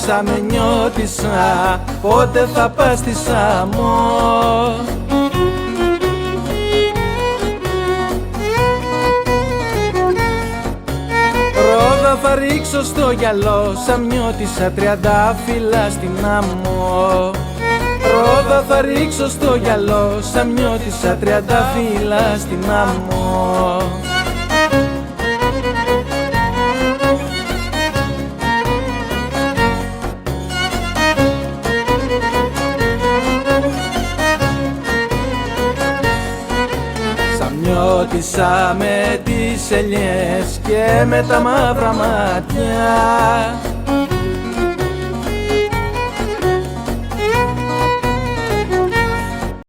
Σαν με νιώτησα, πότε θα πας στη Σάμο. Ρόδα θα ρίξω στο γυαλό, σαν μνιώτησα 30 φύλλα στην άμμο. Ρόδα θα ρίξω στο γυαλό, σαν μνιώτησα 30 φύλλα στην άμμο. Νιώτησα με τις ελιές και με τα μαύρα μάτια,